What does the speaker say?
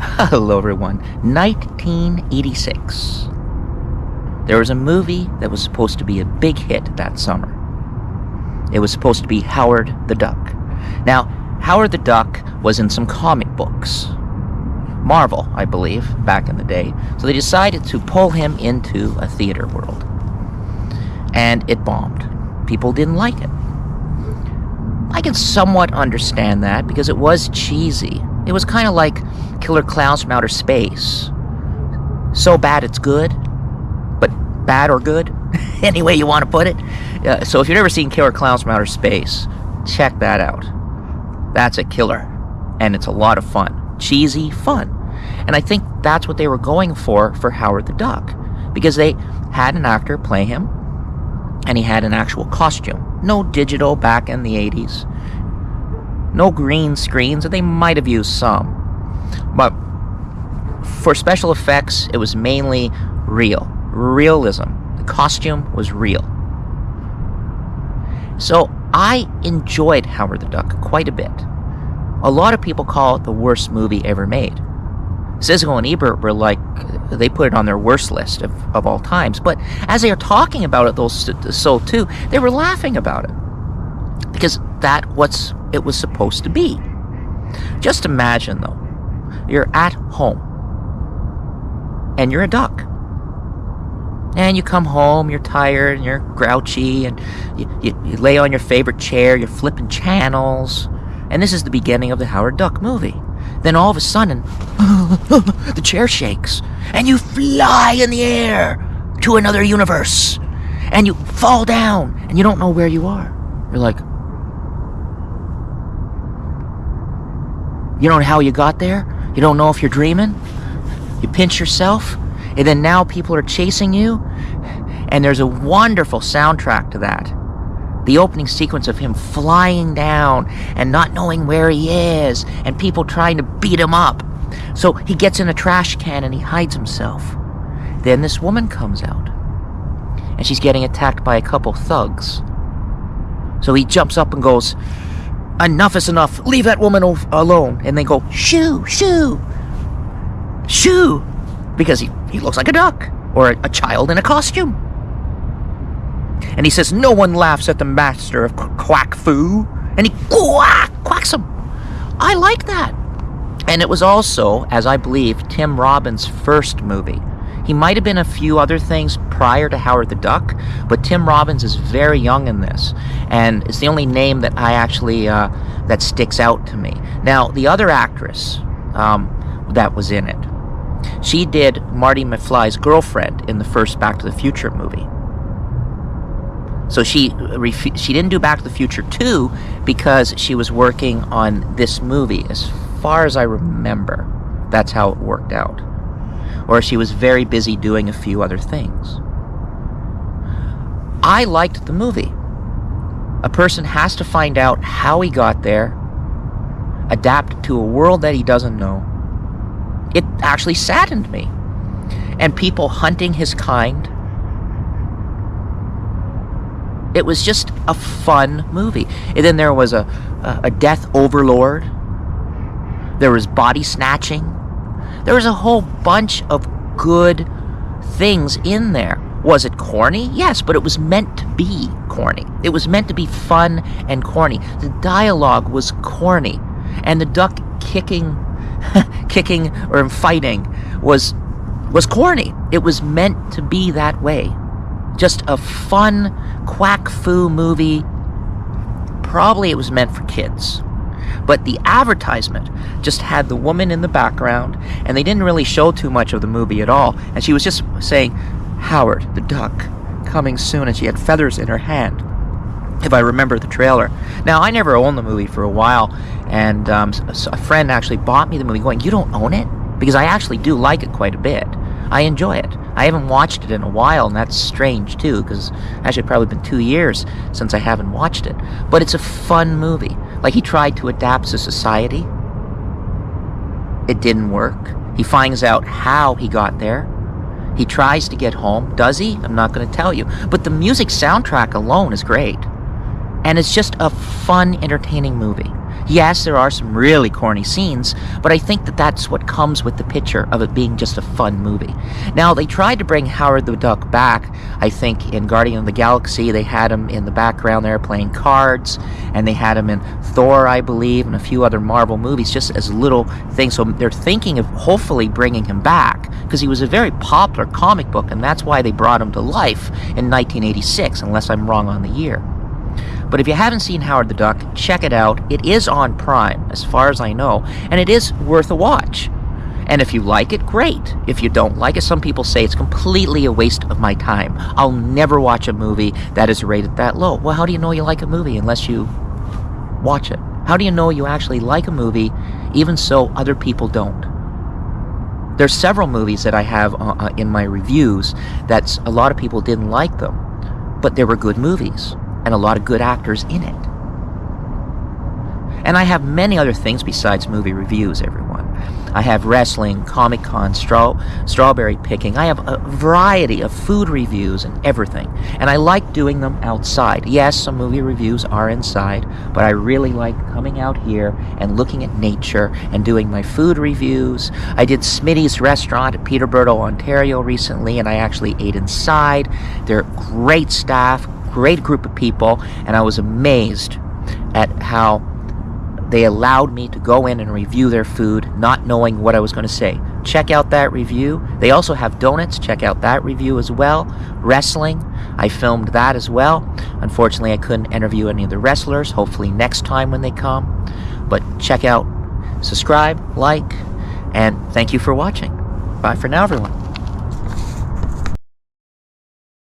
Hello everyone. 1986. There was a movie that was supposed to be a big hit that summer. It was supposed to be Howard the Duck. Now, Howard the Duck was in some comic books. Marvel, I believe, back in the day. So they decided to pull him into a theater world. And it bombed. People didn't like it. I can somewhat understand that because it was cheesy. It was kind of like Killer Clowns from Outer Space. So bad it's good, but bad or good, any way you want to put it. So if you've never seen Killer Clowns from Outer Space, check that out. That's a killer, and it's a lot of fun. Cheesy fun. And I think that's what they were going for Howard the Duck, because they had an actor play him, and he had an actual costume. No digital back in the 80s. No green screens, and they might have used some. But for special effects, it was mainly realism. The costume was real. So I enjoyed Howard the Duck quite a bit. A lot of people call it the worst movie ever made. Siskel and Ebert were like, they put it on their worst list of all times. But as they are talking about it, so too, they were laughing about it. Because that's what it was supposed to be. Just imagine, though, you're at home, and you're a duck. And you come home, you're tired, and you're grouchy, and you lay on your favorite chair, you're flipping channels, and this is the beginning of the Howard Duck movie. Then all of a sudden, the chair shakes, and you fly in the air to another universe, and you fall down, and you don't know where you are. You're like, you don't know how you got there? You don't know if you're dreaming? You pinch yourself, and then now people are chasing you, and there's a wonderful soundtrack to that. The opening sequence of him flying down and not knowing where he is, and people trying to beat him up. So he gets in a trash can and he hides himself. Then this woman comes out, and she's getting attacked by a couple thugs. So he jumps up and goes, "Enough is enough, leave that woman alone." And they go, "Shoo, shoo, shoo," because he looks like a duck, or a child in a costume. And he says, "No one laughs at the master of quack foo," and he quacks him. I like that. And it was also, as I believe, Tim Robbins' first movie. He might have been a few other things prior to Howard the Duck, but Tim Robbins is very young in this, and it's the only name that I actually that sticks out to me. Now, the other actress that was in it, she did Marty McFly's girlfriend in the first Back to the Future movie. So she didn't do Back to the Future 2 because she was working on this movie, as far as I remember. That's how it worked out. Or she was very busy doing a few other things. I liked the movie. A person has to find out how he got there, adapt to a world that he doesn't know. It actually saddened me. And people hunting his kind. It was just a fun movie. And then there was a death overlord. There was body snatching. There was a whole bunch of good things in there. Was it corny? Yes, but it was meant to be corny. It was meant to be fun and corny. The dialogue was corny. And the duck kicking or fighting was corny. It was meant to be that way. Just a fun quack foo movie. Probably it was meant for kids. But the advertisement just had the woman in the background, and they didn't really show too much of the movie at all. And she was just saying, "Howard the Duck, coming soon," and she had feathers in her hand, if I remember the trailer. Now, I never owned the movie for a while, and so a friend actually bought me the movie going, "You don't own it?" Because I actually do like it quite a bit. I enjoy it. I haven't watched it in a while, and that's strange too, because actually probably been 2 years since I haven't watched it. But it's a fun movie. Like, he tried to adapt to society. It didn't work. He finds out how he got there. He tries to get home. Does he? I'm not going to tell you. But the music soundtrack alone is great. And it's just a fun, entertaining movie. Yes, there are some really corny scenes, but I think that that's what comes with the picture of it being just a fun movie. Now, they tried to bring Howard the Duck back. I think in Guardian of the Galaxy, they had him in the background there playing cards, and they had him in Thor, I believe, and a few other Marvel movies, just as little things. So they're thinking of hopefully bringing him back, because he was a very popular comic book, and that's why they brought him to life in 1986, unless I'm wrong on the year. But if you haven't seen Howard the Duck, check it out. It is on Prime, as far as I know, and it is worth a watch. And if you like it, great. If you don't like it, some people say it's completely a waste of my time. I'll never watch a movie that is rated that low. Well, how do you know you like a movie unless you watch it? How do you know you actually like a movie, even so other people don't? There's several movies that I have in my reviews that a lot of people didn't like them, but they were good movies, and a lot of good actors in it. And I have many other things besides movie reviews, everyone. I have wrestling, Comic-Con, strawberry picking. I have a variety of food reviews and everything. And I like doing them outside. Yes, some movie reviews are inside, but I really like coming out here and looking at nature and doing my food reviews. I did Smitty's Restaurant at Peterborough, Ontario recently, and I actually ate inside. They're great staff, great group of people, and I was amazed at how they allowed me to go in and review their food, not knowing what I was going to say. Check out that review. They also have donuts. Check out that review as well. Wrestling, I filmed that as well. Unfortunately, I couldn't interview any of the wrestlers. Hopefully next time when they come. But check out, subscribe, like, and thank you for watching. Bye for now, everyone.